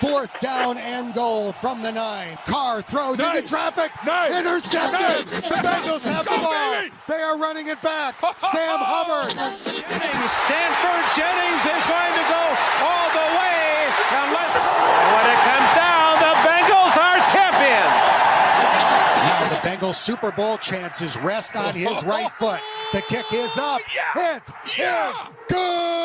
4th down and goal from the 9. Carr throws into traffic. Intercepted. The Bengals have the ball. They are running it back. Sam Hubbard. Stanford Jennings is going to go all the way. When it comes down, the Bengals are champions. Now the Bengals Super Bowl chances rest on his right foot. The kick is up. It is good.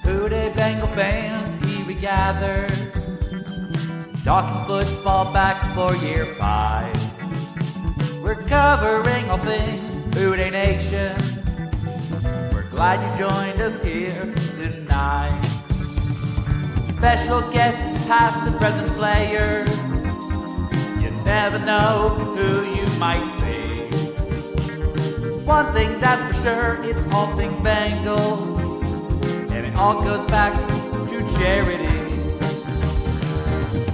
Today, Bengal fans, here we gather, talking football back for year 5. We're covering all things Houday Nation. We're glad you joined us here tonight. Special guests, past and present players. You never know who you might see. One thing that's for sure, it's all things Bengals. And it all goes back to charity.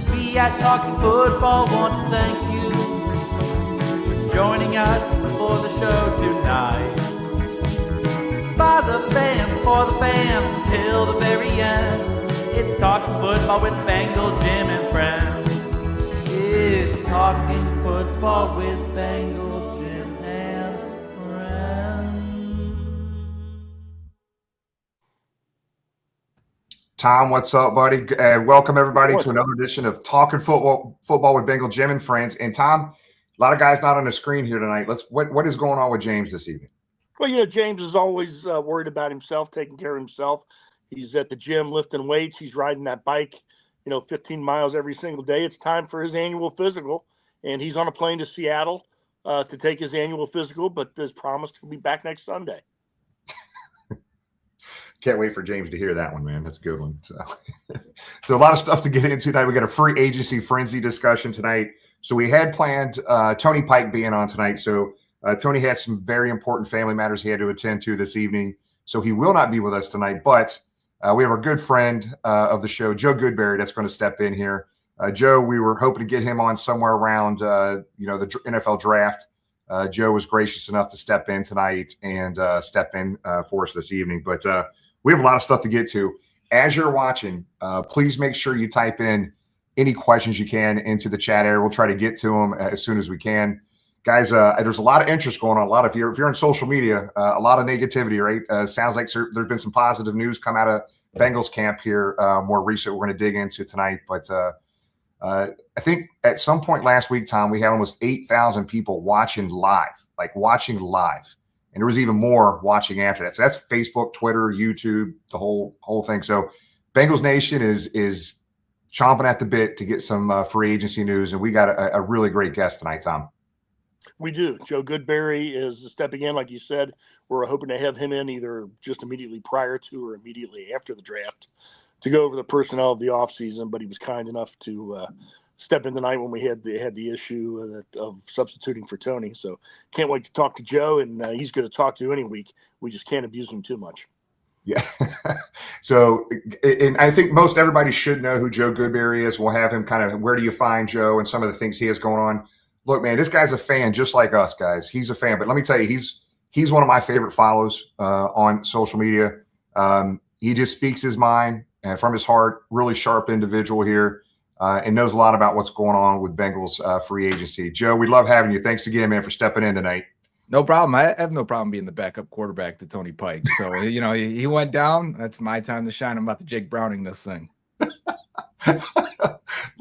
We at Talking Football want to thank you for joining us for the show tonight. By the fans, for the fans, until the very end. It's Talking Football with Bengal Jim and friends. It's Talking Football with Bengal Jim and friends. Tom, what's up, buddy? Welcome everybody to another edition of Talking Football with Bengal Jim and friends. And Tom, a lot of guys not on the screen here tonight. What is going on with James this evening? Well, James is always worried about himself, taking care of himself. He's at the gym lifting weights. He's riding that bike, 15 miles every single day. It's time for his annual physical, and he's on a plane to Seattle to take his annual physical, but is promised to be back next Sunday. Can't wait for James to hear that one, man. That's a good one. So a lot of stuff to get into tonight. We got a free agency frenzy discussion tonight. So we had planned Tony Pike being on tonight. So Tony had some very important family matters he had to attend to this evening. So he will not be with us tonight, but we have our good friend of the show, Joe Goodberry, that's going to step in here. Joe, we were hoping to get him on somewhere around, the NFL draft. Joe was gracious enough to step in tonight and step in for us this evening. But we have a lot of stuff to get to. As you're watching, please make sure you type in any questions you can into the chat area. We'll try to get to them as soon as we can. Guys, there's a lot of interest going on. If you're on social media, a lot of negativity, right? Sounds like there's been some positive news come out of Bengals camp here more recent. We're going to dig into tonight. But I think at some point last week, Tom, we had almost 8,000 people watching live. And there was even more watching after that. So that's Facebook, Twitter, YouTube, the whole thing. So Bengals Nation is chomping at the bit to get some free agency news. And we got a really great guest tonight, Tom. We do. Joe Goodberry is stepping in, like you said. We're hoping to have him in either just immediately prior to or immediately after the draft to go over the personnel of the offseason, but he was kind enough to step in tonight when we had the issue of substituting for Tony. So can't wait to talk to Joe, and he's going to talk to any week. We just can't abuse him too much. Yeah. So, and I think most everybody should know who Joe Goodberry is. We'll have him kind of, where do you find Joe and some of the things he has going on. Look, man, this guy's a fan just like us, guys. He's a fan. But let me tell you, he's one of my favorite follows on social media. He just speaks his mind from his heart, really sharp individual here, and knows a lot about what's going on with Bengals free agency. Joe, we love having you. Thanks again, man, for stepping in tonight. No problem. I have no problem being the backup quarterback to Tony Pike. So, he went down. That's my time to shine. I'm about to Jake Browning this thing.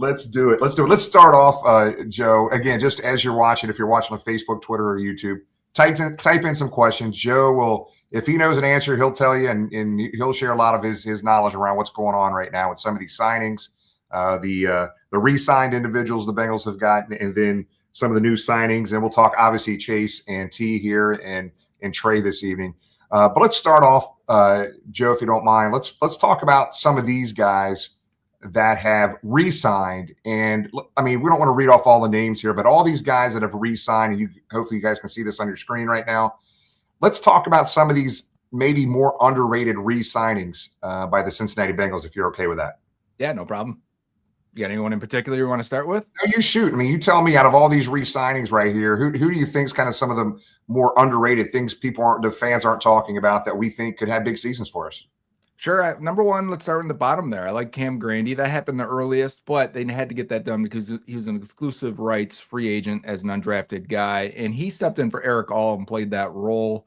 Let's do it. Let's start off, Joe. Again, just as you're watching, if you're watching on Facebook, Twitter, or YouTube, type in some questions. Joe will, if he knows an answer, he'll tell you, and he'll share a lot of his knowledge around what's going on right now with some of these signings, the re-signed individuals the Bengals have gotten, and then some of the new signings. And we'll talk, obviously, Chase and T here and Trey this evening. But let's start off, Joe, if you don't mind. Let's talk about some of these guys that have re-signed. And I mean, we don't want to read off all the names here, but all these guys that have re-signed, and hopefully you guys can see this on your screen right now. Let's talk about some of these maybe more underrated re-signings by the Cincinnati Bengals, if you're okay with that. Yeah, no problem. You got anyone in particular you want to start with? No, you shoot. I mean, you tell me out of all these re-signings right here, who do you think is kind of some of the more underrated things the fans aren't talking about that we think could have big seasons for us? Sure. Number one, let's start in the bottom there. I like Cam Grandy. That happened the earliest, but they had to get that done because he was an exclusive rights free agent as an undrafted guy, and he stepped in for Eric All and played that role.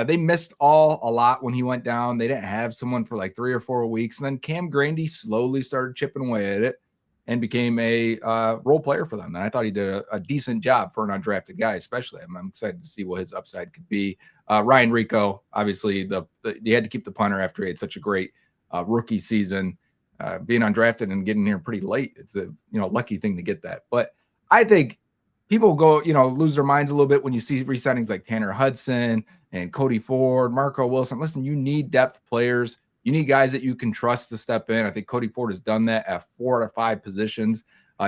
They missed All a lot when he went down. They didn't have someone for like 3 or 4 weeks, and then Cam Grandy slowly started chipping away at it and became a role player for them. And I thought he did a decent job for an undrafted guy, especially. I'm excited to see what his upside could be. Ryan Rico, obviously, you had to keep the punter after he had such a great rookie season. Being undrafted and getting here pretty late, it's a lucky thing to get that. But I think people go lose their minds a little bit when you see re-signings like Tanner Hudson and Cody Ford, Marco Wilson. Listen, you need depth players. You need guys that you can trust to step in. I think Cody Ford has done that at 4 out of 5 positions.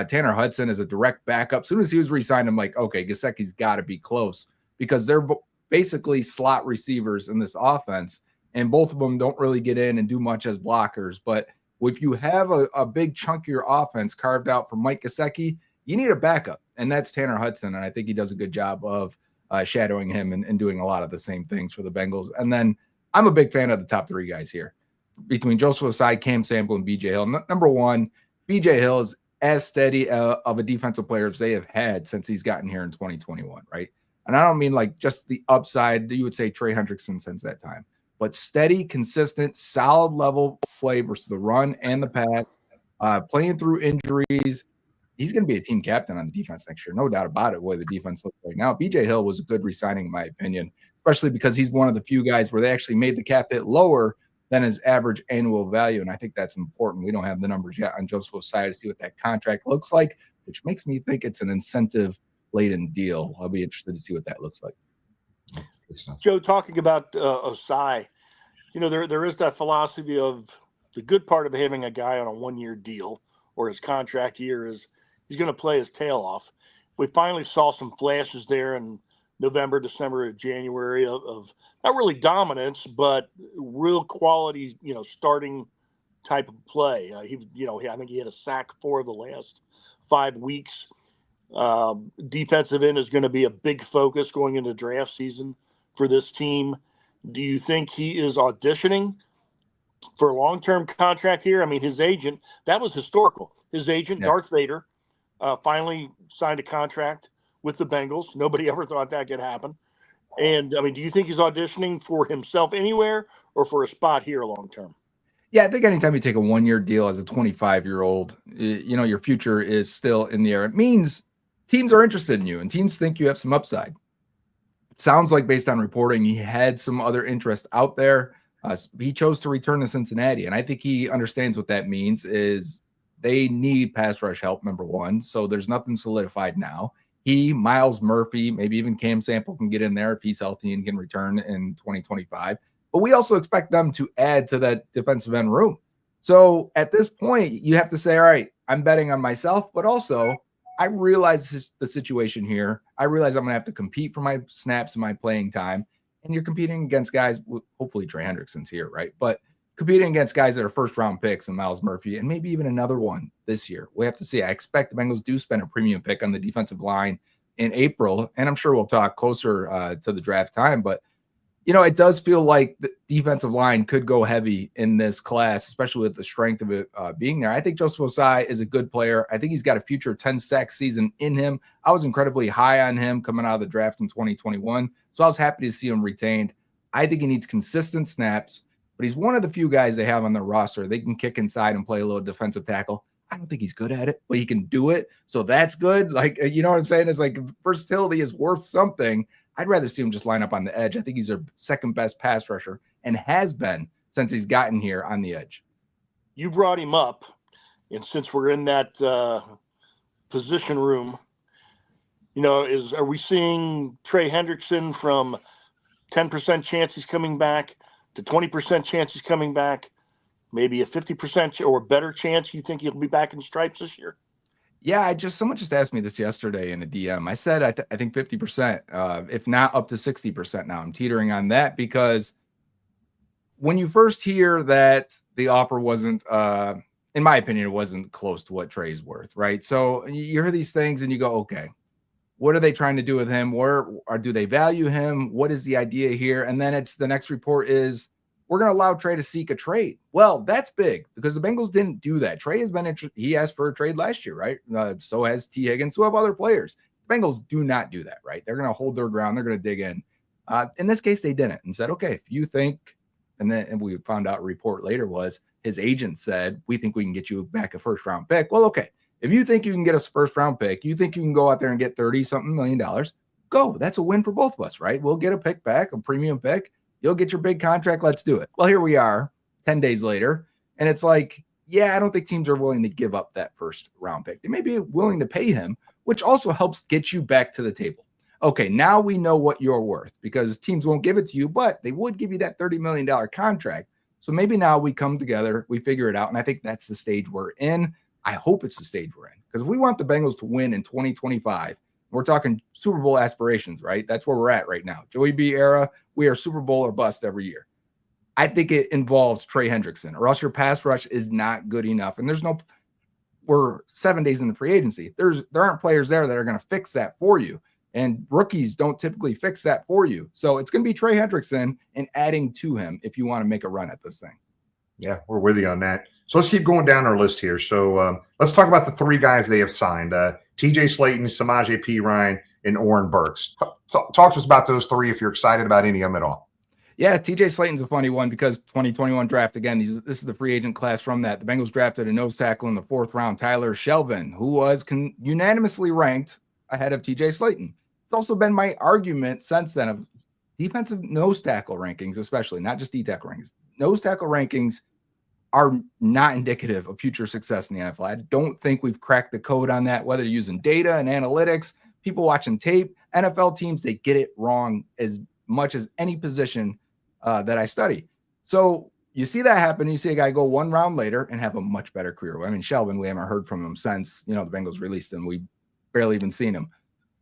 Tanner Hudson is a direct backup. As soon as he was re-signed, I'm like, okay, Gesicki's got to be close because they're basically slot receivers in this offense, and both of them don't really get in and do much as blockers. But if you have a big chunk of your offense carved out for Mike Gesicki, you need a backup, and that's Tanner Hudson, and I think he does a good job of shadowing him and doing a lot of the same things for the Bengals. And then I'm a big fan of the top 3 guys here. Between Joseph Ossai, Cam Sample, and BJ Hill. Number one, BJ Hill is as steady of a defensive player as they have had since he's gotten here in 2021, right? And I don't mean like just the upside, you would say Trey Hendrickson since that time, but steady, consistent, solid level play versus the run and the pass, playing through injuries. He's going to be a team captain on the defense next year. No doubt about it, the way the defense looks right now. BJ Hill was a good re-signing, in my opinion, especially because he's one of the few guys where they actually made the cap hit lower than his average annual value. And I think that's important. We don't have the numbers yet on Joseph Ossai to see what that contract looks like, which makes me think it's an incentive-laden deal. I'll be interested to see what that looks like. Joe, talking about Ossai, there is that philosophy of the good part of having a guy on a 1-year deal or his contract year is he's going to play his tail off. We finally saw some flashes there in November, December, January of not really dominance, but real quality, starting type of play. I think he had a sack 4 of the last 5 weeks. Defensive end is going to be a big focus going into draft season for this team. Do you think he is auditioning for a long-term contract here? I mean, his agent, that was historical. His agent, Darth Vader, finally signed a contract with the Bengals. Nobody ever thought that could happen. And, I mean, do you think he's auditioning for himself anywhere or for a spot here long-term? Yeah, I think anytime you take a 1-year deal as a 25-year-old, your future is still in the air. It means teams are interested in you and teams think you have some upside. It sounds like based on reporting, he had some other interest out there. He chose to return to Cincinnati, and I think he understands what that means is they need pass rush help, number one. So there's nothing solidified now. He, Miles Murphy, maybe even Cam Sample can get in there if he's healthy and can return in 2025. But we also expect them to add to that defensive end room. So at this point, you have to say, all right, I'm betting on myself, but also I realize the situation here. I realize I'm going to have to compete for my snaps and my playing time. And you're competing against guys, hopefully Trey Hendrickson's here, right? But competing against guys that are first-round picks and Miles Murphy and maybe even another one this year. We have to see. I expect the Bengals do spend a premium pick on the defensive line in April, and I'm sure we'll talk closer to the draft time. But, it does feel like the defensive line could go heavy in this class, especially with the strength of it being there. I think Joseph Ossai is a good player. I think he's got a future 10-sack season in him. I was incredibly high on him coming out of the draft in 2021, so I was happy to see him retained. I think he needs consistent snaps, but he's one of the few guys they have on their roster. They can kick inside and play a little defensive tackle. I don't think he's good at it, but he can do it. So that's good. Like, you know what I'm saying? It's like versatility is worth something. I'd rather see him just line up on the edge. I think he's their second best pass rusher and has been since he's gotten here on the edge. You brought him up, and since we're in that position room, are we seeing Trey Hendrickson from 10% chance he's coming back to 20% chance he's coming back, maybe a 50% or better chance you think he'll be back in stripes this year? Yeah, someone just asked me this yesterday in a DM. I said I think 50%, if not up to 60% now. I'm teetering on that because when you first hear that the offer wasn't in my opinion, it wasn't close to what Trey's worth, right? So you hear these things and you go, okay, what are they trying to do with him? Do they value him? What is the idea here? And then the next report is we're going to allow Trey to seek a trade. Well, that's big because the Bengals didn't do that. Trey has been he asked for a trade last year, right? So has T. Higgins, so have other players. The Bengals do not do that, right? They're going to hold their ground. They're going to dig in. In this case, they didn't and said, okay, if you think, and we found out a report later was his agent said, we think we can get you back a first round pick. Well, okay. If you think you can get us a first round pick, you think you can go out there and get $30-something million, go. That's a win for both of us, right? We'll get a pick back, a premium pick. You'll get your big contract. Let's do it. Well, here we are 10 days later. And it's like, yeah, I don't think teams are willing to give up that first round pick. They may be willing to pay him, which also helps get you back to the table. Okay, now we know what you're worth because teams won't give it to you, but they would give you that $30 million contract. So maybe now we come together, we figure it out. And I think that's the stage we're in. I hope it's the stage we're in because if we want the Bengals to win in 2025, we're talking Super Bowl aspirations, right? That's where we're at right now. Joey B era, we are Super Bowl or bust every year. I think it involves Trey Hendrickson or else your pass rush is not good enough. And we're 7 days into free agency. There aren't players there that are going to fix that for you. And rookies don't typically fix that for you. So it's going to be Trey Hendrickson and adding to him if you want to make a run at this thing. Yeah, we're with you on that. So let's keep going down our list here. So let's talk about the three guys they have signed. TJ Slayton, Samaje Perine, and Oren Burks. Talk to us about those three if you're excited about any of them at all. Yeah, TJ Slayton's a funny one because 2021 draft, again, this is the free agent class from that. The Bengals drafted a nose tackle in the 4th round, Tyler Shelvin, who was unanimously ranked ahead of TJ Slayton. It's also been my argument since then of defensive nose tackle rankings, especially, not just D-tackle rankings. Nose tackle rankings are not indicative of future success in the NFL. I don't think we've cracked the code on that, whether you're using data and analytics, people watching tape, NFL teams, they get it wrong as much as any position that I study. So you see that happen. You see a guy go 1 round later and have a much better career. I mean, Shelvin, we haven't heard from him since, the Bengals released him. We've barely even seen him.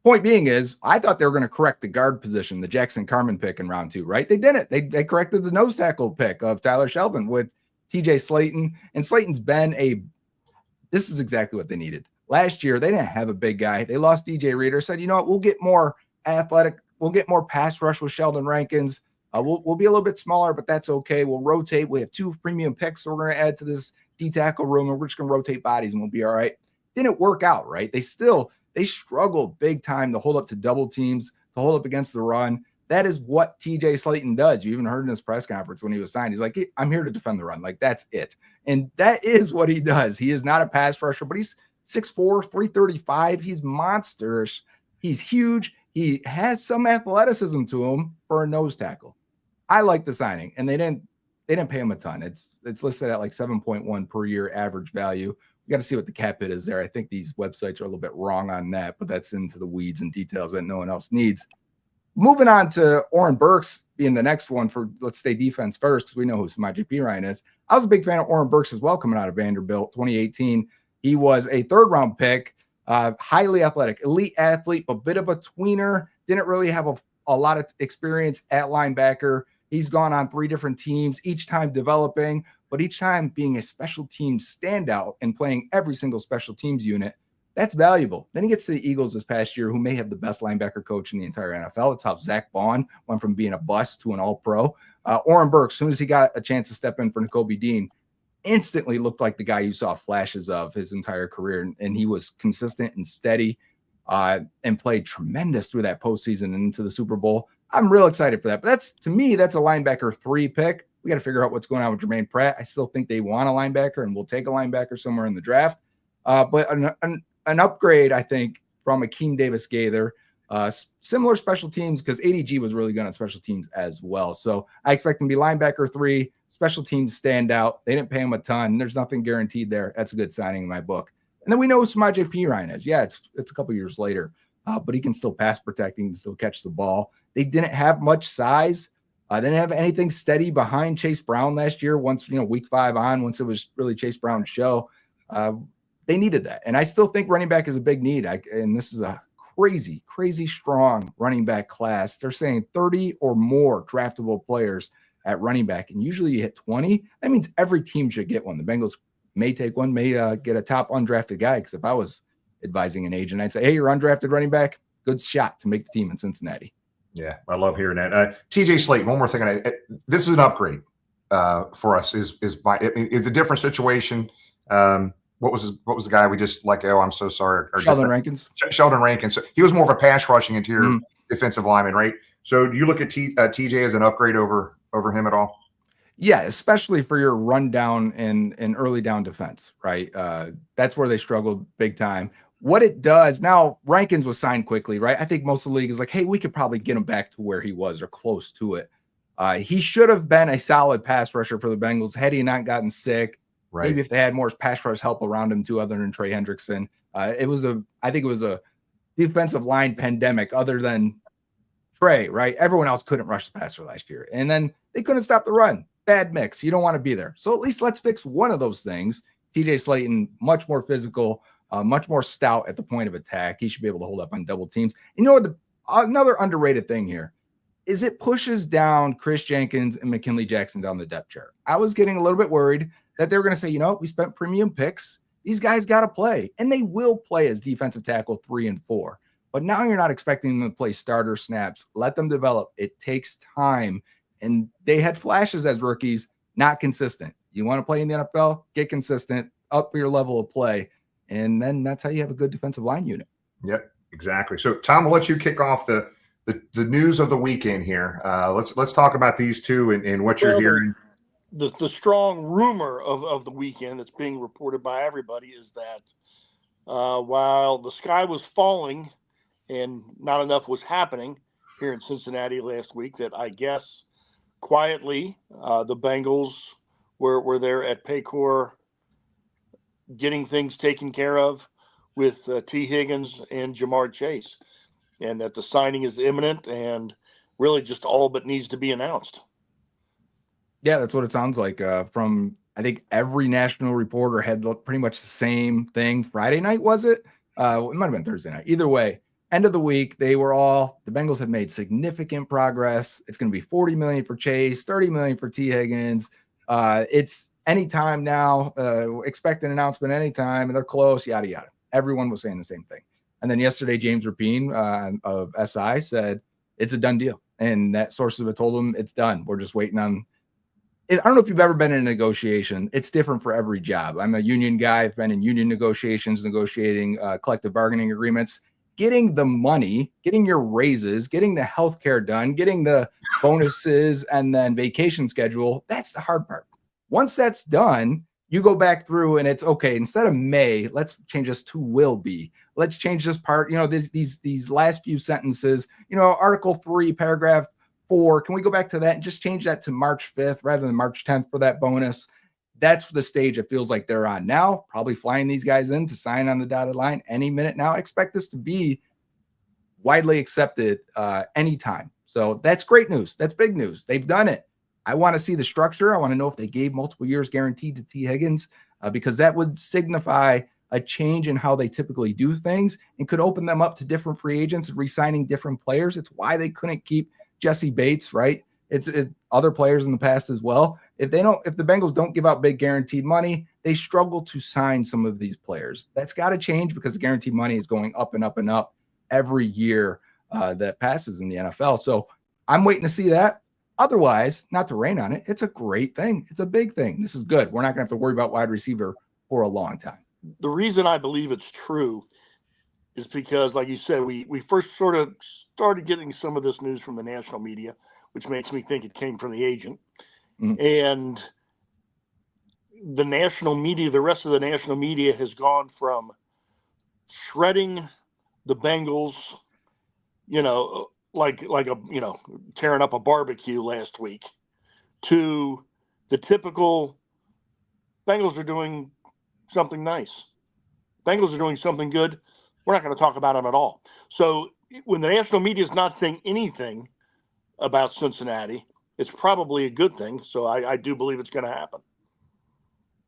Point being is, I thought they were going to correct the guard position, the Jackson Carman pick in round 2, right? They didn't. They corrected the nose tackle pick of Tyler Shelvin with TJ Slayton. And Slayton's been this is exactly what they needed. Last year, they didn't have a big guy. They lost DJ Reader, said, you know what, we'll get more athletic. We'll get more pass rush with Sheldon Rankins. We'll be a little bit smaller, but that's okay. We'll rotate. We have 2 premium picks so we're going to add to this D-tackle room, and we're just going to rotate bodies, and we'll be all right. Didn't work out, right? They struggled big time to hold up to double teams, to hold up against the run. That is what TJ Slayton does. You even heard in his press conference when he was signed, he's like, I'm here to defend the run. Like, that's it. And that is what he does. He is not a pass rusher, but he's 6'4", 335. He's monstrous. He's huge. He has some athleticism to him for a nose tackle. I like the signing, and they didn't pay him a ton. It's listed at like 7.1 per year average value. We got to see what the cap hit is there. I think these websites are a little bit wrong on that, but that's into the weeds and details that no one else needs. Moving on to Oren Burks being the next one for, let's stay defense first, because we know who Samaje Perine is. I was a big fan of Oren Burks as well coming out of Vanderbilt, 2018. He was a 3rd round pick, highly athletic, elite athlete, a bit of a tweener, didn't really have a lot of experience at linebacker. He's gone on 3 different teams, each time developing, but each time being a special teams standout and playing every single special teams unit. That's valuable. Then he gets to the Eagles this past year, who may have the best linebacker coach in the entire NFL. It's how Zach Vaughn went from being a bust to an all-pro. Oren Burks, as soon as he got a chance to step in for Nakobe Dean, instantly looked like the guy you saw flashes of his entire career. And he was consistent and steady and played tremendous through that postseason and into the Super Bowl. I'm real excited for that. But to me, that's a linebacker 3 pick. We got to figure out what's going on with Jermaine Pratt. I still think they want a linebacker, and we'll take a linebacker somewhere in the draft. But an upgrade, I think, from Akeem Davis-Gaither. Similar special teams, because ADG was really good on special teams as well. So I expect him to be linebacker 3, special teams stand out. They didn't pay him a ton. There's nothing guaranteed there. That's a good signing in my book. And then we know who Samaje Perine is. Yeah, it's a couple years later, but he can still pass protect. He can still catch the ball. They didn't have much size. They didn't have anything steady behind Chase Brown last year. Once, week 5 on, once it was really Chase Brown's show, they needed that. And I still think running back is a big need. And this is a crazy, crazy strong running back class. They're saying 30 or more draftable players at running back. And usually you hit 20. That means every team should get one. The Bengals may take one, may get a top undrafted guy. Because if I was advising an agent, I'd say, hey, you're undrafted running back, good shot to make the team in Cincinnati. Yeah, I love hearing that. TJ Slate, one more thing. This is an upgrade for us. Is a different situation. What was the guy we just like? Oh, I'm so sorry. Sheldon Rankins. Sheldon Rankins. So he was more of a pass rushing interior defensive lineman, right? So do you look at TJ as an upgrade over him at all? Yeah, especially for your rundown and early down defense, right? That's where they struggled big time. What it does now, Rankins was signed quickly, right? I think most of the league is like, hey, we could probably get him back to where he was or close to it. He should have been a solid pass rusher for the Bengals had he not gotten sick. Right. Maybe if they had more pass rush help around him too, other than Trey Hendrickson. I think it was a defensive line pandemic other than Trey, right? Everyone else couldn't rush the passer last year. And then they couldn't stop the run. Bad mix. You don't want to be there. So at least let's fix one of those things. TJ Slayton, much more physical, much more stout at the point of attack. He should be able to hold up on double teams. You know what? Another underrated thing here is it pushes down Chris Jenkins and McKinley Jackson down the depth chart. I was getting a little bit worried that they were going to say, we spent premium picks. These guys got to play. And they will play as defensive tackle 3 and 4. But now you're not expecting them to play starter snaps. Let them develop. It takes time. And they had flashes as rookies, not consistent. You want to play in the NFL, get consistent, up your level of play. And then that's how you have a good defensive line unit. Yep, exactly. So, Tom, we'll let you kick off the news of the weekend here. Let's talk about these two and what you're hearing. The strong rumor of the weekend that's being reported by everybody is that while the sky was falling and not enough was happening here in Cincinnati last week, that I guess quietly the Bengals were there at Paycor getting things taken care of with T. Higgins and Jamar Chase, and that the signing is imminent and really just all but needs to be announced. Yeah, that's what it sounds like. From I think every national reporter had pretty much the same thing. Friday night, was it? It might have been Thursday night. Either way, end of the week, the Bengals have made significant progress. It's going to be $40 million for Chase, $30 million for T. Higgins. It's anytime now. Expect an announcement anytime, and they're close. Yada yada. Everyone was saying the same thing. And then yesterday, James Rapine of SI said it's a done deal, and that sources have told him it's done. We're just waiting on. I don't know if you've ever been in a negotiation. It's different for every job. I'm a union guy. I've been in union negotiations, negotiating collective bargaining agreements, getting the money, getting your raises, getting the healthcare done, getting the bonuses, and then vacation schedule. That's the hard part. Once that's done, you go back through and it's okay. Instead of may, let's change this to will be. Let's change this part. These last few sentences. Article 3, paragraph 4. Can we go back to that and just change that to March 5th rather than March 10th for that bonus? That's the stage it feels like they're on now. Probably flying these guys in to sign on the dotted line any minute now. I expect this to be widely accepted anytime. So that's great news. That's big news. They've done it. I want to see the structure. I want to know if they gave multiple years guaranteed to T. Higgins because that would signify a change in how they typically do things and could open them up to different free agents and re-signing different players. It's why they couldn't keep Jesse Bates, right? It's other players in the past as well. If the Bengals don't give out big guaranteed money, they struggle to sign some of these players. That's got to change because the guaranteed money is going up and up and up every year that passes in the NFL. So I'm waiting to see that. Otherwise, not to rain on it, it's a great thing. It's a big thing. This is good. We're not going to have to worry about wide receiver for a long time. The reason I believe it's true is because, like you said, we first sort of started getting some of this news from the national media, which makes me think it came from the agent. Mm-hmm. And the national media, the rest of the national media has gone from shredding the Bengals, like tearing up a barbecue last week, to the typical Bengals are doing something nice. Bengals are doing something good. We're not going to talk about them at all. So when the national media is not saying anything about Cincinnati, it's probably a good thing. So I do believe it's going to happen.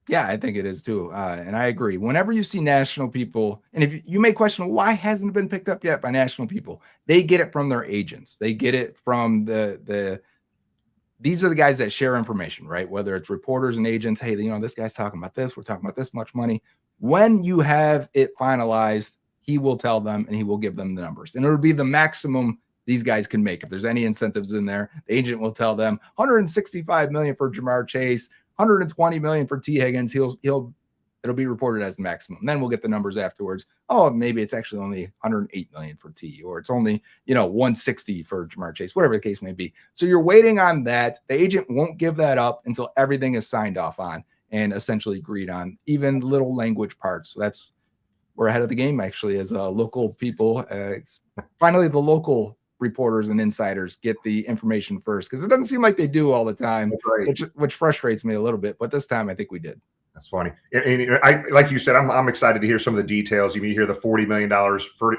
Yeah, I think it is too. And I agree. Whenever you see national people, and if you may question, why hasn't it been picked up yet by national people? They get it from their agents. They get it from the these are the guys that share information, right? Whether it's reporters and agents, hey, this guy's talking about this, we're talking about this much money. When you have it finalized, he will tell them and he will give them the numbers. And it'll be the maximum these guys can make. If there's any incentives in there, the agent will tell them $165 million for Jamar Chase, $120 million for T. Higgins. It'll be reported as the maximum. Then we'll get the numbers afterwards. Oh, maybe it's actually only $108 million for T, or it's only, $160 for Jamar Chase, whatever the case may be. So you're waiting on that. The agent won't give that up until everything is signed off on and essentially agreed on, even little language parts. So we're ahead of the game, actually, as local people. Finally, the local reporters and insiders get the information first, because it doesn't seem like they do all the time. That's right. which frustrates me a little bit. But this time, I think we did. That's funny. And like you said, I'm excited to hear some of the details. You hear the $40 million,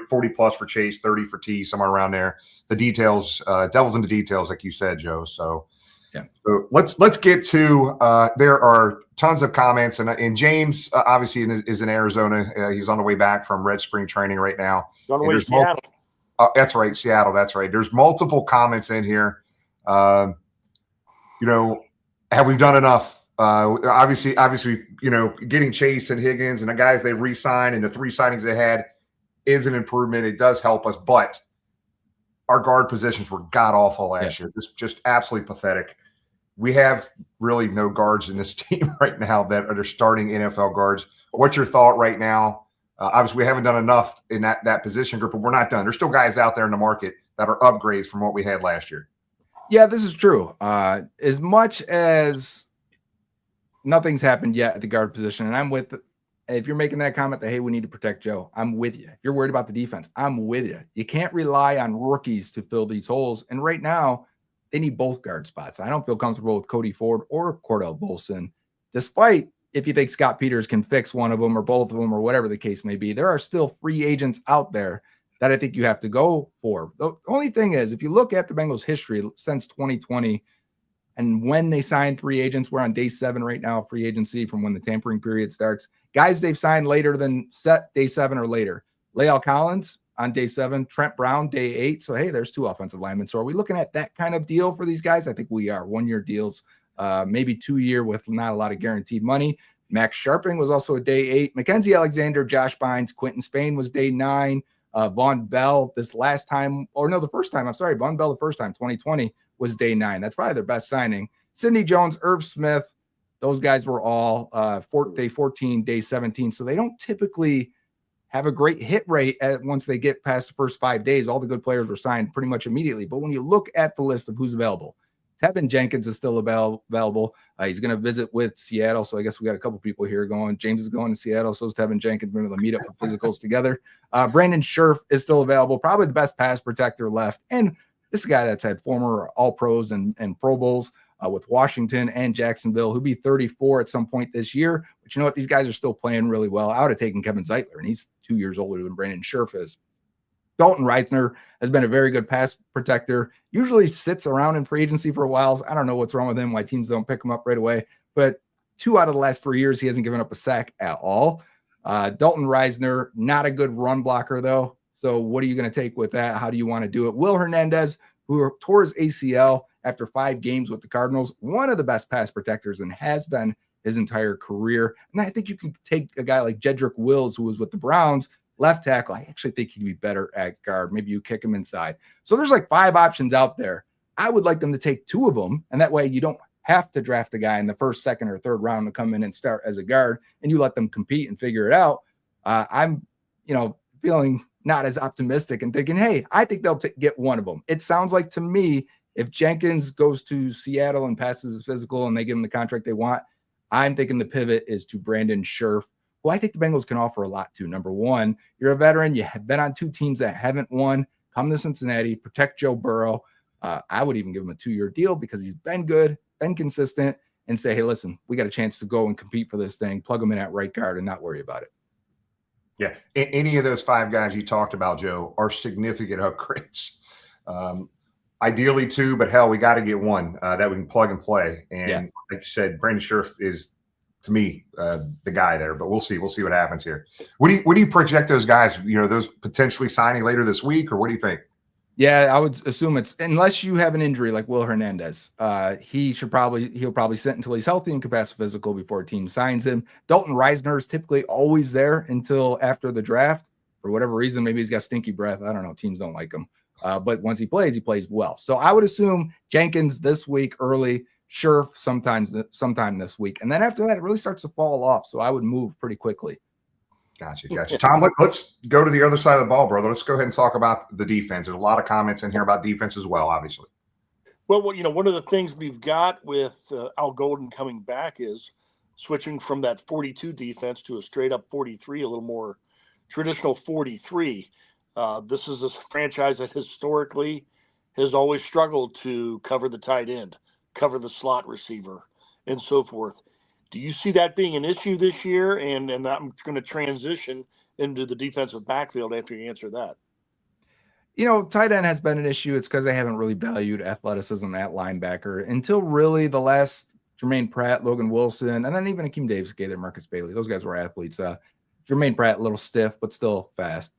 40 plus for Chase, 30 for T, somewhere around there. The details, devil's in the details, like you said, Joe. So, yeah. So let's get to. There are tons of comments, and James obviously is in Arizona. He's on the way back from Red Spring training right now. On the way to Seattle. That's right, Seattle. That's right. There's multiple comments in here. Have we done enough? Obviously, getting Chase and Higgins and the guys they re-signed and the 3 signings they had is an improvement. It does help us, but our guard positions were god awful last year. This just absolutely pathetic. We have really no guards in this team right now that are starting NFL guards. What's your thought right now? Obviously, we haven't done enough in that position group, but we're not done. There's still guys out there in the market that are upgrades from what we had last year. Yeah, this is true. As much as nothing's happened yet at the guard position, and if you're making that comment that, hey, we need to protect Joe, I'm with you. You're worried about the defense, I'm with you. You can't rely on rookies to fill these holes, and right now they need both guard spots. I don't feel comfortable with Cody Ford or Cordell Volson, despite if you think Scott Peters can fix one of them or both of them or whatever the case may be. There are still free agents out there that I think you have to go for. The only thing is, if you look at the Bengals' history since 2020, and when they signed free agents, we're on day 7 right now of free agency from when the tampering period starts. Guys they've signed later than set day 7 or later. La'el Collins on day 7, Trent Brown day 8. So, hey, there's 2 offensive linemen. So are we looking at that kind of deal for these guys? I think we are. 1-year deals, maybe 2-year with not a lot of guaranteed money. Max Sharping was also a day 8. Mackenzie Alexander, Josh Bynes, Quentin Spain was day 9. Von Bell the first time, Von Bell the first time, 2020, was day 9. That's probably their best signing. Sidney Jones, Irv Smith, those guys were all day 14, day 17. So they don't typically have a great hit rate once they get past the first 5 days. All the good players were signed pretty much immediately. But when you look at the list of who's available, Tevin Jenkins is still available. He's going to visit with Seattle. So I guess we got a couple people here going. James is going to Seattle. So is Tevin Jenkins. Maybe they'll meet up for physicals together. Brandon Scherf is still available. Probably the best pass protector left. And this is a guy that's had former All-Pros and Pro Bowls with Washington and Jacksonville, who'll be 34 at some point this year. But you know what? These guys are still playing really well. I would have taken Kevin Zeitler, and he's 2 years older than Brandon Scherf is. Dalton Reisner has been a very good pass protector, usually sits around in free agency for a while. So I don't know what's wrong with him, why teams don't pick him up right away. But 2 out of the last 3 years, he hasn't given up a sack at all. Dalton Reisner, not a good run blocker, though. So what are you going to take with that? How do you want to do it? Will Hernandez, who tore his ACL after 5 games with the Cardinals, one of the best pass protectors and has been his entire career. And I think you can take a guy like Jedrick Wills, who was with the Browns, left tackle. I actually think he'd be better at guard. Maybe you kick him inside. So there's like 5 options out there. I would like them to take 2 of them, and that way you don't have to draft a guy in the first, second, or third round to come in and start as a guard, and you let them compete and figure it out. I'm, feeling not as optimistic and thinking, hey, I think they'll get one of them. It sounds like to me, if Jenkins goes to Seattle and passes his physical and they give him the contract they want, I'm thinking the pivot is to Brandon Scherf, who I think the Bengals can offer a lot to. Number one, you're a veteran. You have been on 2 teams that haven't won. Come to Cincinnati, protect Joe Burrow. I would even give him a 2-year deal because he's been good, been consistent, and say, hey, listen, we got a chance to go and compete for this thing. Plug him in at right guard and not worry about it. Yeah. Any of those 5 guys you talked about, Joe, are significant upgrades. Ideally 2, but hell, we got to get 1 that we can plug and play. And like you said, Brandon Scherf is, to me, the guy there. But we'll see. We'll see what happens here. What do you project those guys? Those potentially signing later this week, or what do you think? Yeah, I would assume it's unless you have an injury like Will Hernandez. He'll probably sit until he's healthy and can pass a physical before a team signs him. Dalton Reisner is typically always there until after the draft. For whatever reason, maybe he's got stinky breath. I don't know. Teams don't like him. But once he plays well. So I would assume Jenkins this week early, sure, sometime this week. And then after that, it really starts to fall off. So I would move pretty quickly. Gotcha. Tom, let's go to the other side of the ball, brother. Let's go ahead and talk about the defense. There's a lot of comments in here about defense as well, obviously. Well, one of the things we've got with Al Golden coming back is switching from that 42 defense to a straight up 43, a little more traditional 43. This is a franchise that historically has always struggled to cover the tight end, cover the slot receiver, and so forth. Do you see that being an issue this year? And I'm going to transition into the defensive backfield after you answer that. Tight end has been an issue. It's because they haven't really valued athleticism at linebacker until really the last Jermaine Pratt, Logan Wilson, and then even Akeem Davis, Gaither, Marcus Bailey. Those guys were athletes. Jermaine Pratt, a little stiff, but still fast.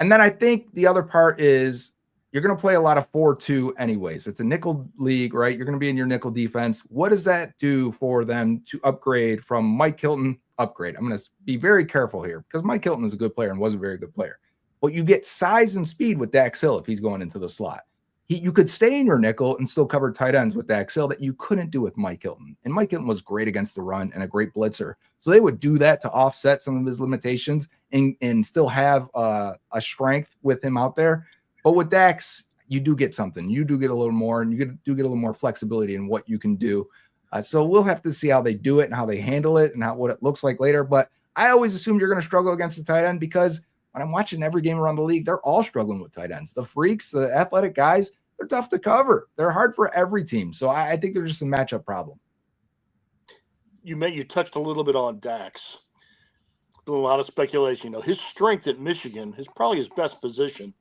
And then I think the other part is you're going to play a lot of 4-2 anyways. It's a nickel league, right? You're going to be in your nickel defense. What does that do for them to upgrade from Mike Hilton? I'm going to be very careful here because Mike Hilton is a good player and was a very good player. But you get size and speed with Dax Hill if he's going into the slot. You could stay in your nickel and still cover tight ends with Dax Hill that you couldn't do with Mike Hilton. And Mike Hilton was great against the run and a great blitzer. So they would do that to offset some of his limitations and still have a strength with him out there. But with Dax, you do get something. You do get a little more, and do get a little more flexibility in what you can do. So we'll have to see how they do it and how they handle it and what it looks like later. But I always assume you're going to struggle against the tight end because when I'm watching every game around the league, they're all struggling with tight ends. The freaks, the athletic guys, they're tough to cover. They're hard for every team. So I think they're just a matchup problem. You touched a little bit on Dax. A lot of speculation. His strength at Michigan, probably his best position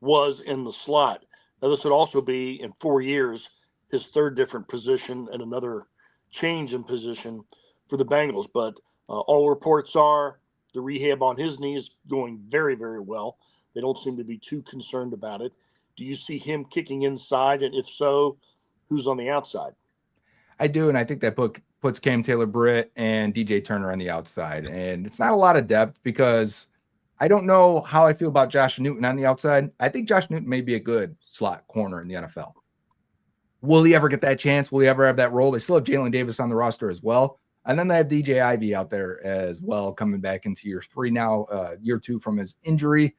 was in the slot. Now, this would also be, in 4 years, his third different position and another change in position for the Bengals. But all reports are the rehab on his knee is going very, very well. They don't seem to be too concerned about it. Do you see him kicking inside? And if so, who's on the outside? I do, and I think that puts Cam Taylor-Britt and DJ Turner on the outside. And it's not a lot of depth because I don't know how I feel about Josh Newton on the outside. I think Josh Newton may be a good slot corner in the NFL. Will he ever get that chance? Will he ever have that role? They still have Jalen Davis on the roster as well. And then they have DJ Ivey out there as well, coming back into year 3 now, year 2 from his injury.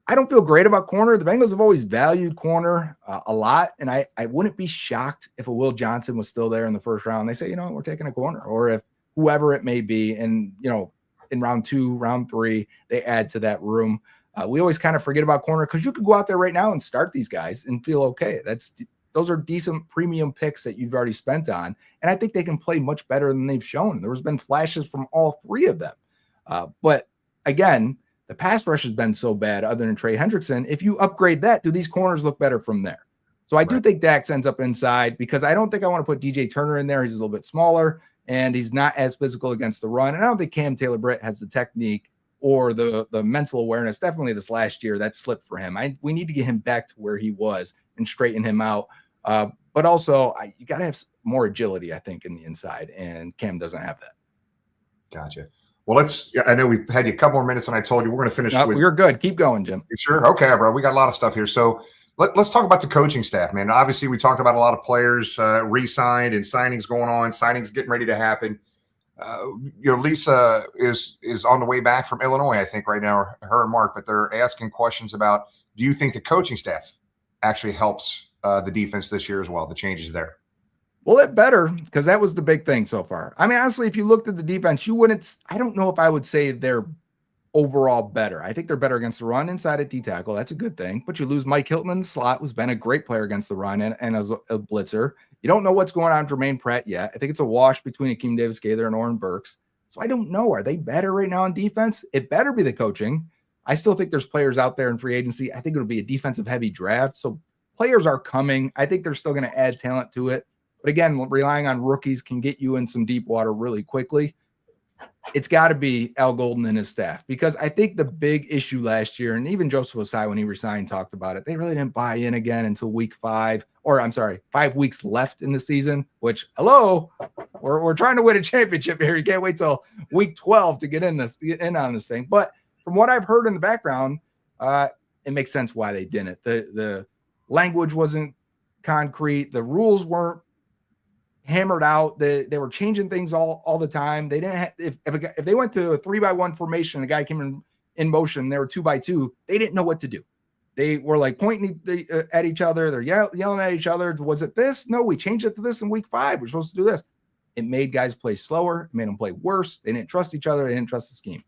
I don't feel great about corner. The Bengals have always valued corner a lot, and I wouldn't be shocked if a Will Johnson was still there in the first round. They say, we're taking a corner, or if whoever it may be, and in round 2, round 3, they add to that room. We always kind of forget about corner because you could go out there right now and start these guys and feel okay. Those are decent premium picks that you've already spent on, and I think they can play much better than they've shown. There's been flashes from all 3 of them, but again, the pass rush has been so bad other than Trey Hendrickson. If you upgrade that, do these corners look better from there? So I do think Dax ends up inside because I don't think I want to put DJ Turner in there. He's a little bit smaller and he's not as physical against the run. And I don't think Cam Taylor-Britt has the technique or the mental awareness. Definitely this last year that slipped for him. We need to get him back to where he was and straighten him out. But also you got to have more agility, I think, in the inside, and Cam doesn't have that. Gotcha. Well, I know we've had you a couple more minutes, and I told you we're going to finish. You're good. Keep going, Jim. You sure? Okay, bro. We got a lot of stuff here. So let's talk about the coaching staff, man. Obviously, we talked about a lot of players re-signed and signings going on, signings getting ready to happen. Lisa is on the way back from Illinois, I think, right now, her and Mark, but they're asking questions about, do you think the coaching staff actually helps the defense this year as well, the changes there? Well, it better, because that was the big thing so far. I mean, honestly, if you looked at the defense, I don't know if I would say they're overall better. I think they're better against the run inside at D-tackle. That's a good thing. But you lose Mike Hilton in the slot, who's been a great player against the run and as a blitzer. You don't know what's going on with Jermaine Pratt yet. I think it's a wash between Akeem Davis-Gaither and Oren Burks. So I don't know. Are they better right now on defense? It better be the coaching. I still think there's players out there in free agency. I think it'll be a defensive-heavy draft. So players are coming. I think they're still going to add talent to it. But again, relying on rookies can get you in some deep water really quickly. it's got to be Al Golden and his staff, because I think the big issue last year, and even Joseph Osai, when he resigned, talked about it, they really didn't buy in again until week 5, or I'm sorry, 5 weeks left in the season, which, hello, we're trying to win a championship here. You can't wait till week 12 to get in on this thing. But from what I've heard in the background, it makes sense why they didn't. The language wasn't concrete. The rules weren't hammered out. They were changing things all the time. They didn't have, if they went to a 3-by-1 formation, a guy came in motion, they were 2-by-2, they didn't know what to do. They were like pointing at each other. They're yelling at each other. Was it this? No, we changed it to this in week 5. We're supposed to do this. It made guys play slower. It made them play worse. They didn't trust each other. They didn't trust the scheme.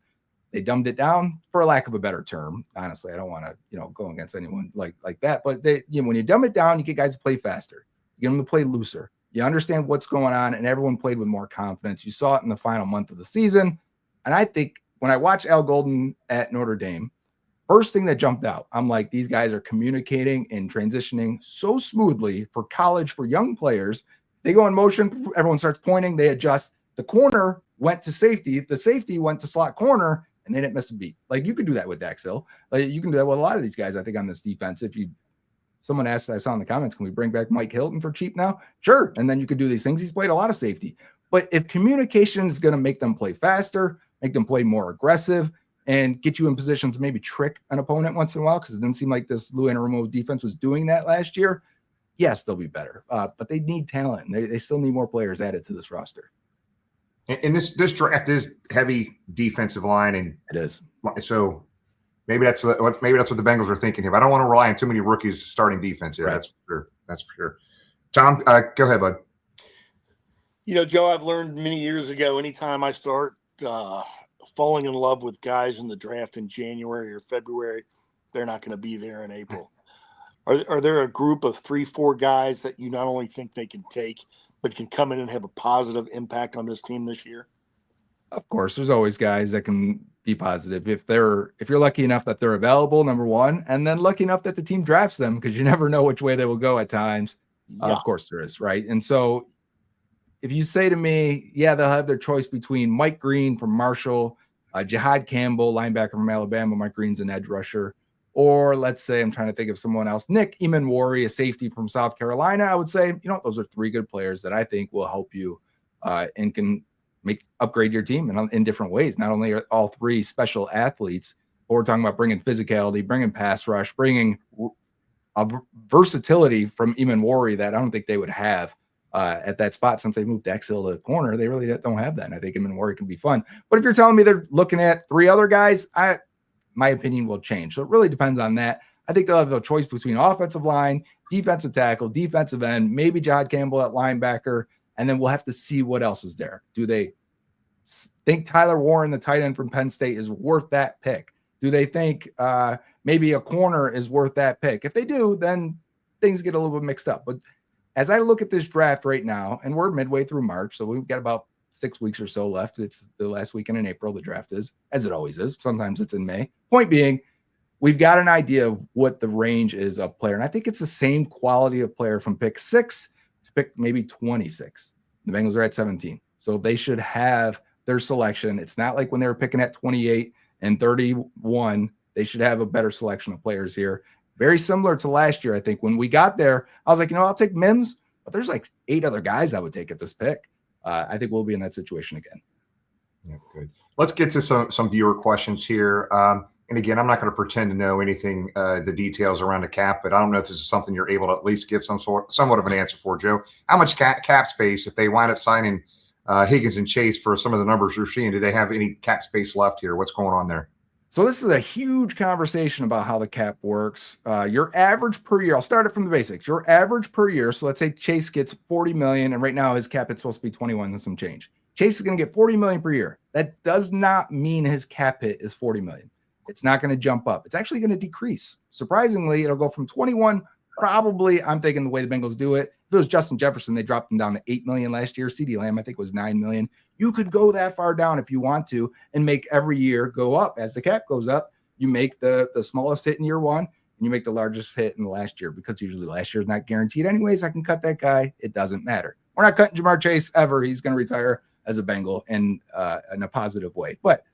They dumbed it down, for lack of a better term. Honestly, I don't want to, go against anyone like that. But when you dumb it down, you get guys to play faster. You get them to play looser. You understand what's going on, and everyone played with more confidence. You saw it in the final month of the season. And I think when I watched Al Golden at Notre Dame, first thing that jumped out, I'm like, these guys are communicating and transitioning so smoothly for college, for young players. They go in motion, everyone starts pointing, they adjust. The corner went to safety, the safety went to slot corner, and they didn't miss a beat. Like, you could do that with Dax Hill. Like, you can do that with a lot of these guys, I think, on this defense. Someone asked, I saw in the comments, can we bring back Mike Hilton for cheap now? Sure. And then you could do these things. He's played a lot of safety. But if communication is going to make them play faster, make them play more aggressive, and get you in position to maybe trick an opponent once in a while, because it didn't seem like this Lou Anarumo defense was doing that last year, yes, they'll be better. But they need talent. They still need more players added to this roster. And this draft is heavy defensive line, and it is. So maybe that's what the Bengals are thinking here. But I don't want to rely on too many rookies starting defense here. Right. That's for sure. Tom, go ahead, bud. Joe, I've learned many years ago, anytime I start falling in love with guys in the draft in January or February, they're not going to be there in April. Are there a group of 3-4 guys that you not only think they can take, but can come in and have a positive impact on this team this year? Of course, there's always guys that can be positive if you're lucky enough that they're available, number one, and then lucky enough that the team drafts them, because you never know which way they will go at times. Yeah. Of course there is, right? And so if you say to me, yeah, they'll have their choice between Mike Green from Marshall, Jihad Campbell, linebacker from Alabama, Mike Green's an edge rusher, or let's say, I'm trying to think of someone else, Nick Emanwari, a safety from South Carolina, I would say, those are 3 good players that I think will help you and can upgrade your team in different ways. Not only are all 3 special athletes, but we're talking about bringing physicality, bringing pass rush, bringing a versatility from Emanwari that I don't think they would have at that spot since they moved Dax Hill to the corner. They really don't have that. And I think Emanwari can be fun. But if you're telling me they're looking at 3 other guys, my opinion will change. So it really depends on that. I think they'll have a choice between offensive line, defensive tackle, defensive end, maybe Jihad Campbell at linebacker, and then we'll have to see what else is there. Do they think Tyler Warren, the tight end from Penn State, is worth that pick? Do they think maybe a corner is worth that pick? If they do, then things get a little bit mixed up. But as I look at this draft right now, and we're midway through March, so we've got about 6 weeks or so left. It's the last weekend in April, the draft is, as it always is. Sometimes it's in May. Point being, we've got an idea of what the range is of player. And I think it's the same quality of player from pick 6 to pick maybe 26. The Bengals are at 17. So they should have their selection. It's not like when they were picking at 28 and 31, they should have a better selection of players here. Very similar to last year, I think. When we got there, I was like, I'll take Mims, but there's like 8 other guys I would take at this pick. I think we'll be in that situation again. Yeah, good. Let's get to some viewer questions here. And again, I'm not going to pretend to know anything, the details around the cap, but I don't know if this is something you're able to at least give somewhat of an answer for, Joe. How much cap space, if they wind up signing Higgins and Chase for some of the numbers you're seeing, do they have any cap space left here? What's going on there? So this is a huge conversation about how the cap works. Your average per year, I'll start it from the basics. Your average per year, so let's say Chase gets $40 million, and right now his cap it's supposed to be 21 and some change. Chase is going to get $40 million per year. That does not mean his cap hit is $40 million. It's not going to jump up. It's actually going to decrease. Surprisingly, it'll go from 21, probably, I'm thinking the way the Bengals do it. If it was Justin Jefferson, they dropped him down to $8 million last year. CeeDee Lamb, I think, was $9 million. You could go that far down if you want to and make every year go up. As the cap goes up, you make the smallest hit in year 1 and you make the largest hit in the last year, because usually last year is not guaranteed anyways. I can cut that guy. It doesn't matter. We're not cutting Jamar Chase ever. He's going to retire as a Bengal in a positive way. But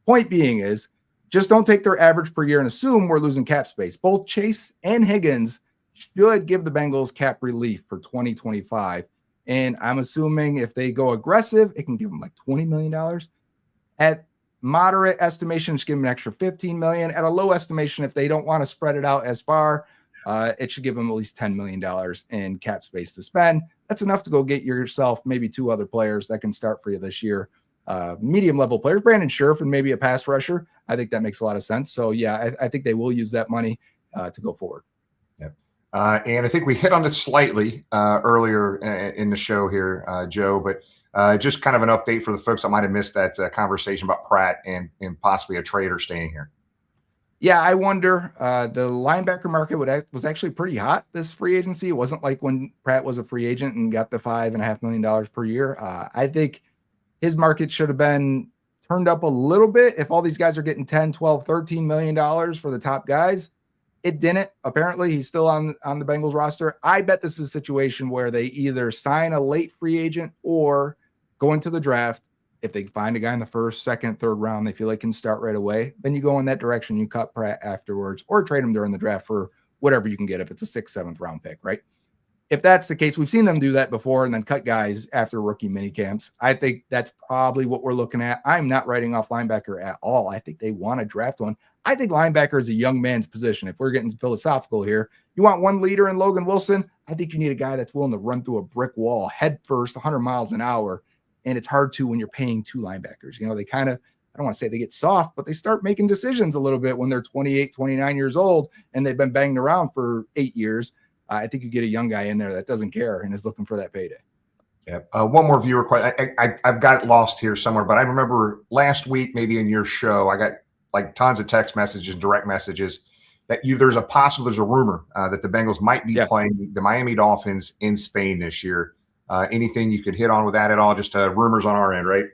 point being is, just don't take their average per year and assume we're losing cap space. Both Chase and Higgins should give the Bengals cap relief for 2025. And I'm assuming if they go aggressive, it can give them like $20 million. At moderate estimation, should give them an extra $15 million. At a low estimation, if they don't want to spread it out as far, it should give them at least $10 million in cap space to spend. That's enough to go get yourself maybe 2 other players that can start for you this year. Medium level players, Brandon Scherf and maybe a pass rusher. I think that makes a lot of sense. So yeah, I think they will use that money to go forward. Yep. And I think we hit on this slightly earlier in the show here, Joe, but just kind of an update for the folks that might have missed that conversation about Pratt and possibly a trader staying here. Yeah, I wonder. The linebacker market was actually pretty hot this free agency. It wasn't like when Pratt was a free agent and got the $5.5 million per year. I think his market should have been turned up a little bit. If all these guys are getting 10, 12, $13 million for the top guys, it didn't. Apparently, he's still on the Bengals roster. I bet this is a situation where they either sign a late free agent or go into the draft. If they find a guy in the first, second, third round, they feel like can start right away, then you go in that direction. You cut Pratt afterwards or trade him during the draft for whatever you can get if it's a 6th, 7th round pick, right? If that's the case, we've seen them do that before and then cut guys after rookie mini camps. I think that's probably what we're looking at. I'm not writing off linebacker at all. I think they want to draft one. I think linebacker is a young man's position. If we're getting philosophical here, you want one leader in Logan Wilson. I think you need a guy that's willing to run through a brick wall head first, 100 miles an hour. And it's hard to when you're paying 2 linebackers. You know, they kind of, I don't want to say they get soft, but they start making decisions a little bit when they're 28, 29 years old and they've been banged around for 8 years. I think you get a young guy in there that doesn't care and is looking for that payday. Yeah. One more viewer question. I've got lost here somewhere, but I remember last week, maybe in your show, I got like tons of text messages and direct messages that there's a rumor that the Bengals might be playing the Miami Dolphins in Spain this year. Anything you could hit on with that at all? Just rumors on our end, right?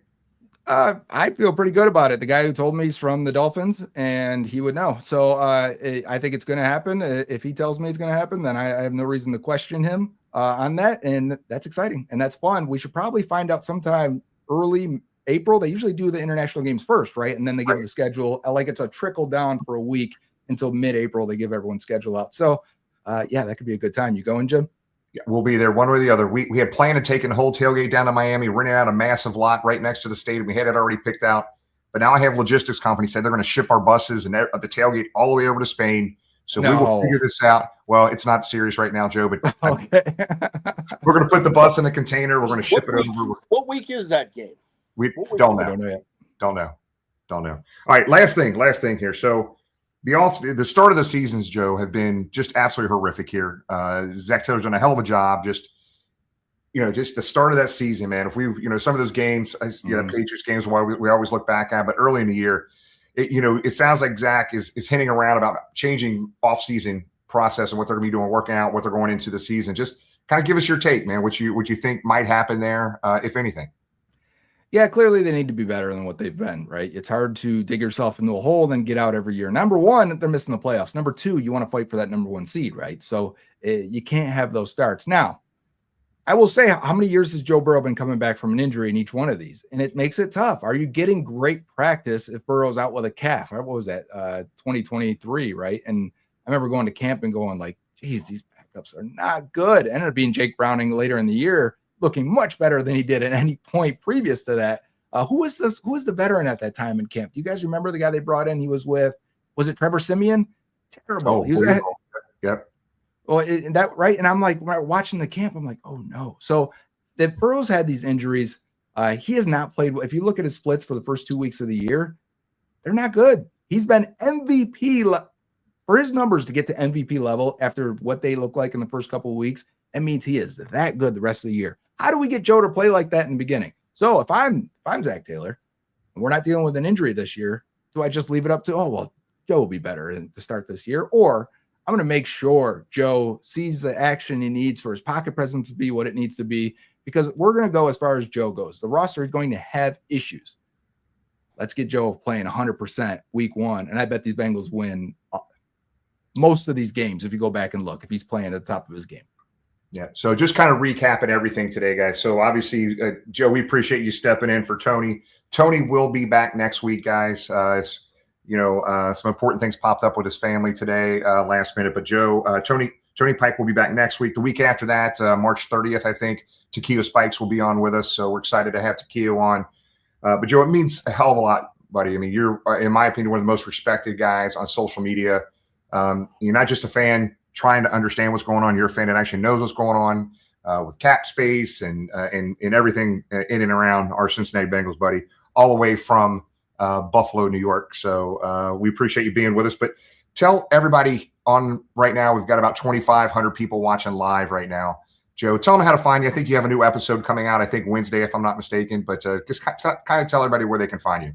I feel pretty good about it. The guy who told me he's from the Dolphins and he would know. So I think it's going to happen. If he tells me it's going to happen, then I have no reason to question him on that. And that's exciting and that's fun. We should probably find out sometime early April. They usually do the international games first, right? And then they give the schedule. Like it's a trickle down for a week until mid-April. They give everyone's schedule out. So yeah, that could be a good time. You going, Jim? Yeah, we'll be there one way or the other. We had planned on taking the whole tailgate down to Miami, renting out a massive lot right next to the stadium. We had it already picked out. But now I have logistics company said they're going to ship our buses and the tailgate all the way over to Spain. So we will figure this out. Well, it's not serious right now, Joe, but okay. We're going to put the bus in the container. We're going to ship it over. What week is that game? We don't know. Don't know. All right, last thing here. So the start of the seasons, Joe, have been just absolutely horrific here. Zach Taylor's done a hell of a job. Just the start of that season, man. If we, some of those games, Patriots games, we always look back at, but early in the year, it sounds like Zach is hinting around about changing offseason process and what they're going to be doing, working out, what they're going into the season. Just kind of give us your take, man. What you think might happen there, if anything. Yeah, clearly they need to be better than what they've been, right? It's hard to dig yourself into a hole and then get out every year. Number one, they're missing the playoffs. Number two, you want to fight for that number 1 seed, right? So you can't have those starts. Now, I will say, how many years has Joe Burrow been coming back from an injury in each one of these? And it makes it tough. Are you getting great practice if Burrow's out with a calf? What was that, 2023, right? And I remember going to camp and going like, geez, these backups are not good. Ended up being Jake Browning later in the year, looking much better than he did at any point previous to that. Who was the veteran at that time in camp? Do you guys remember the guy they brought in? He was with, was it Trevor Siemian? Terrible. He was yep. Well, right. And I'm like, watching the camp, I'm like, oh no. So that Burrow's had these injuries. He has not played. If you look at his splits for the first 2 weeks of the year, they're not good. He's been MVP for his numbers to get to MVP level after what they look like in the first couple of weeks. That means he is that good the rest of the year. How do we get Joe to play like that in the beginning? So if I'm Zach Taylor and we're not dealing with an injury this year, do I just leave it up to, Joe will be better to start this year? Or I'm going to make sure Joe sees the action he needs for his pocket presence to be what it needs to be, because we're going to go as far as Joe goes. The roster is going to have issues. Let's get Joe playing 100% week 1. And I bet these Bengals win most of these games if you go back and look, if he's playing at the top of his game. Yeah. So just kind of recapping everything today, guys. So obviously, Joe, we appreciate you stepping in for Tony. Tony will be back next week, guys. Some important things popped up with his family today, last minute. But Joe, Tony Pike will be back next week. The week after that, March 30th, I think, Takeo Spikes will be on with us. So we're excited to have Takeo on. But Joe, it means a hell of a lot, buddy. I mean, you're, in my opinion, one of the most respected guys on social media. You're not just a fan trying to understand what's going on. You're a fan that actually knows what's going on with cap space and everything in and around our Cincinnati Bengals, buddy, all the way from Buffalo, New York. So we appreciate you being with us. But tell everybody on right now, we've got about 2,500 people watching live right now. Joe, tell them how to find you. I think you have a new episode coming out, I think Wednesday, if I'm not mistaken. But just kind of tell everybody where they can find you.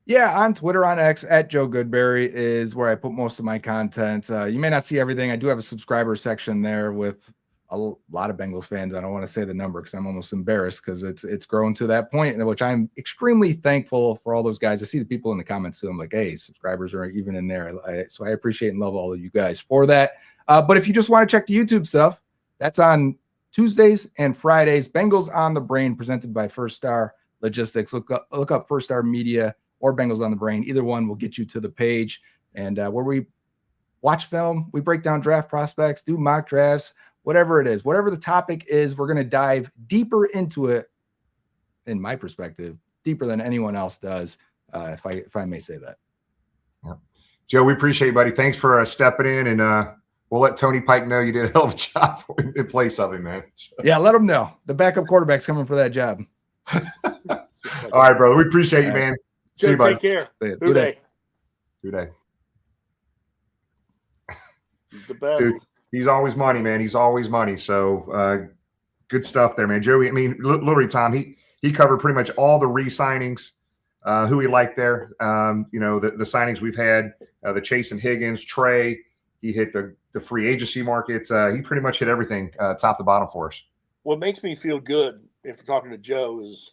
Yeah, on Twitter, on X, at Joe Goodberry is where I put most of my content. You may not see everything. I do have a subscriber section there with a lot of Bengals fans. I don't want to say the number because I'm almost embarrassed because it's grown to that point, in which I'm extremely thankful for all those guys. I see the people in the comments too. I'm like, hey, subscribers are even in there. So I appreciate and love all of you guys for that. But if you just want to check the YouTube stuff, that's on Tuesdays and Fridays. Bengals on the Brain, presented by First Star Logistics. Look up First Star Media or Bengals on the Brain. Either one will get you to the page. And where we watch film, we break down draft prospects, do mock drafts, whatever it is, whatever the topic is, we're going to dive deeper into it, in my perspective, deeper than anyone else does, if I may say that. Yeah. Joe, we appreciate you, buddy. Thanks for stepping in, and we'll let Tony Pike know you did a hell of a job in place of him, man. So. Yeah, let him know. The backup quarterback's coming for that job. All right, brother. We appreciate you, man. See you, buddy. Take care. Good day. Good day. He's the best. Dude, he's always money, man. He's always money. So good stuff there, man. Joey, I mean, literally, Tom, he covered pretty much all the re-signings, who he liked there. The signings we've had, the Chase and Higgins, Trey. He hit the free agency markets. He pretty much hit everything top to bottom for us. What makes me feel good, if we're talking to Joe, is,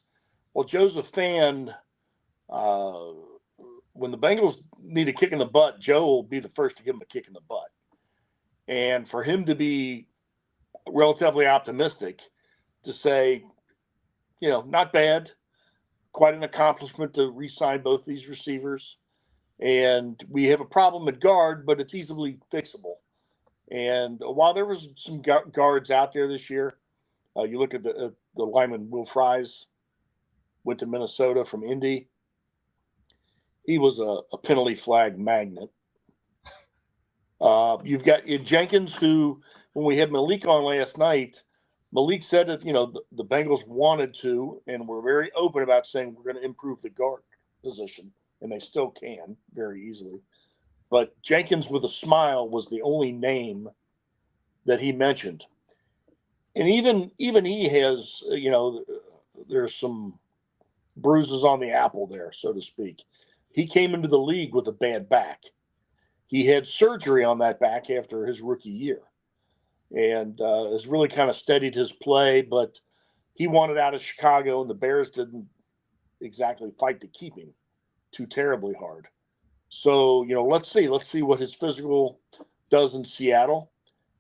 well, Joe's a fan. When the Bengals need a kick in the butt, Joe will be the first to give him a kick in the butt. And for him to be relatively optimistic, to say, not bad, quite an accomplishment to re-sign both these receivers. And we have a problem at guard, but it's easily fixable. And while there was some guards out there this year, you look at the lineman Will Fries, went to Minnesota from Indy. He was a penalty flag magnet. You've got Jenkins, who, when we had Malik on last night, Malik said that, the Bengals wanted to, and were very open about saying we're going to improve the guard position, and they still can very easily. But Jenkins, with a smile, was the only name that he mentioned. And even he has, there's some bruises on the apple there, so to speak. He came into the league with a bad back. He had surgery on that back after his rookie year, and has really kind of steadied his play. But he wanted out of Chicago, and the Bears didn't exactly fight to keep him too terribly hard. So, let's see what his physical does in Seattle.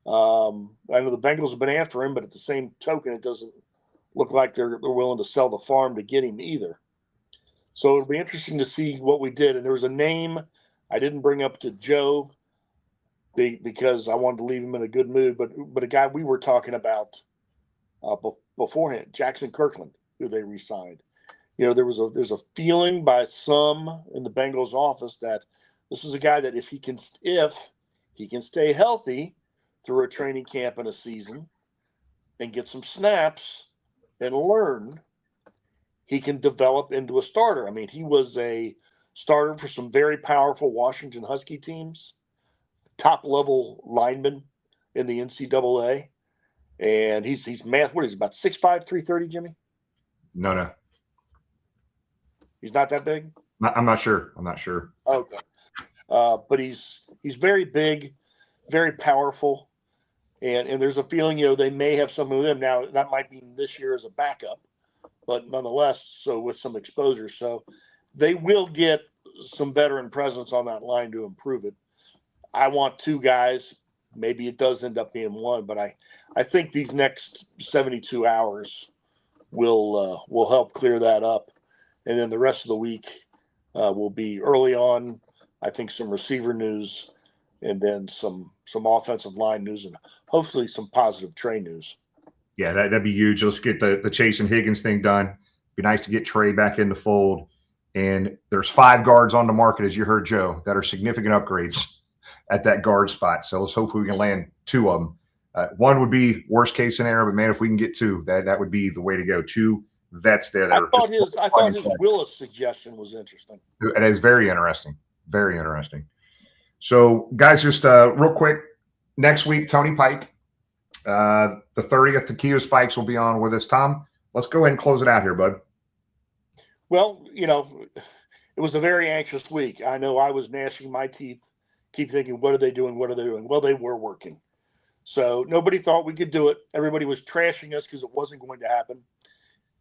I know the Bengals have been after him, but at the same token, it doesn't look like they're willing to sell the farm to get him either. So it'll be interesting to see what we did. And there was a name I didn't bring up to Joe because I wanted to leave him in a good mood, but a guy we were talking about beforehand, Jackson Kirkland, who they re-signed. There's a feeling by some in the Bengals office that this is a guy that if he can stay healthy through a training camp and a season and get some snaps and learn, he can develop into a starter. I mean, he was a starter for some very powerful Washington Husky teams, top-level lineman in the NCAA. And he's math. What is he, about 6'5", 330, Jimmy? No. He's not that big? I'm not sure. Okay. But he's very big, very powerful. And there's a feeling, they may have something with him. Now, that might be this year as a backup, but nonetheless, so with some exposure. So they will get some veteran presence on that line to improve it. I want two guys, maybe it does end up being one. But I think these next 72 hours will help clear that up, and then the rest of the week will be early on. I think some receiver news, and then some offensive line news, and hopefully some positive Trey news. Yeah, that'd be huge. Let's get the Chase and Higgins thing done. Be nice to get Trey back in the fold. And there's 5 guards on the market, as you heard Joe, that are significant upgrades at that guard spot. So let's hopefully we can land 2 of them. One would be worst case scenario, but man, if we can get 2, that would be the way to go. 2 vets there. I thought his Willis suggestion was interesting. It is very interesting. Very interesting. So, guys, just real quick, next week, Tony Pike, the 30th, Takia Spikes will be on with us. Tom, let's go ahead and close it out here, bud. Well, it was a very anxious week. I know I was gnashing my teeth, keep thinking, what are they doing? What are they doing? Well, they were working. So nobody thought we could do it. Everybody was trashing us because it wasn't going to happen.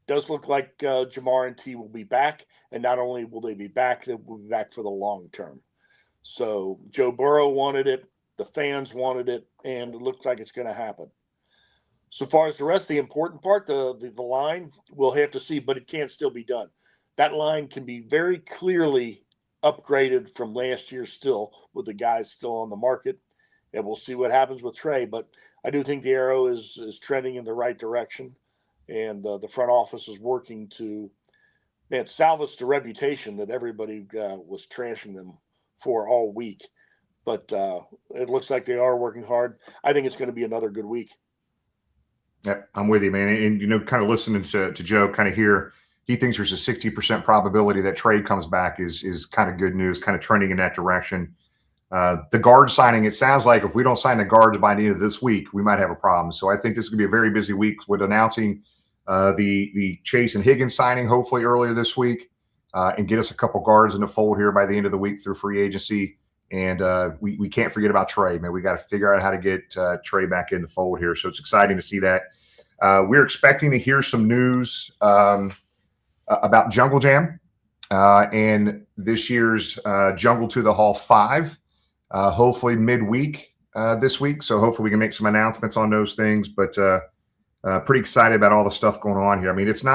Does look like Jamar and T will be back. And not only will they be back, they will be back for the long term. So Joe Burrow wanted it. The fans wanted it. And it looks like it's going to happen. So far as the rest of the important part, the line, we'll have to see, but it can't still be done. That line can be very clearly upgraded from last year still, with the guys still on the market. And we'll see what happens with Trey. But I do think the arrow is trending in the right direction. And the front office is working to salvage the reputation that everybody was trashing them for all week. But it looks like they are working hard. I think it's going to be another good week. Yeah, I'm with you, man. And, kind of listening to Joe kind of here, he thinks there's a 60% probability that Trey comes back is kind of good news, kind of trending in that direction. The guard signing, it sounds like if we don't sign the guards by the end of this week, we might have a problem. So I think this is going to be a very busy week with announcing the Chase and Higgins signing hopefully earlier this week and get us a couple guards in the fold here by the end of the week through free agency. And we can't forget about Trey, man. We got to figure out how to get Trey back in the fold here. So it's exciting to see that. We're expecting to hear some news about Jungle Jam and this year's Jungle to the Hall 5, hopefully midweek this week. So hopefully we can make some announcements on those things. But pretty excited about all the stuff going on here. I mean, it's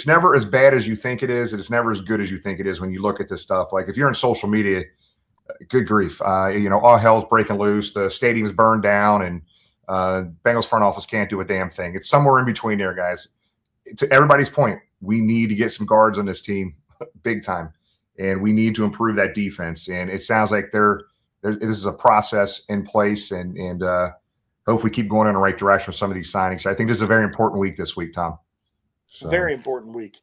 never as bad as you think it is. And it's never as good as you think it is when you look at this stuff. Like if you're in social media, good grief, all hell's breaking loose. The stadium's burned down and Bengals front office can't do a damn thing. It's somewhere in between there, guys. To everybody's point, we need to get some guards on this team big time, and we need to improve that defense. And it sounds like this is a process in place, and hopefully keep going in the right direction with some of these signings. So I think this is a very important week this week, Tom. So. Very important week.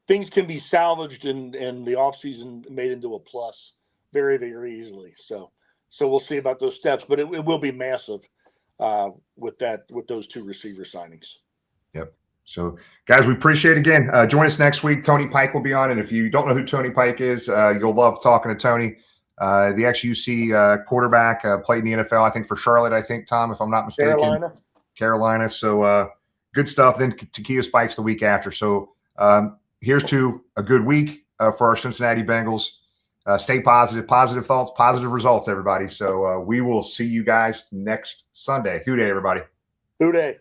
Things can be salvaged and the offseason made into a plus very, very easily. So we'll see about those steps, but it will be massive with those 2 receiver signings. Yep. So, guys, we appreciate it again. Join us next week. Tony Pike will be on. And if you don't know who Tony Pike is, you'll love talking to Tony. The ex-UC quarterback, played in the NFL, I think, for Charlotte, Tom, if I'm not mistaken. Carolina. So, good stuff. Then Takia Spikes the week after. So, here's to a good week for our Cincinnati Bengals. Stay positive thoughts, positive results, everybody. So we will see you guys next Sunday. Hoo day, everybody. Hoo day.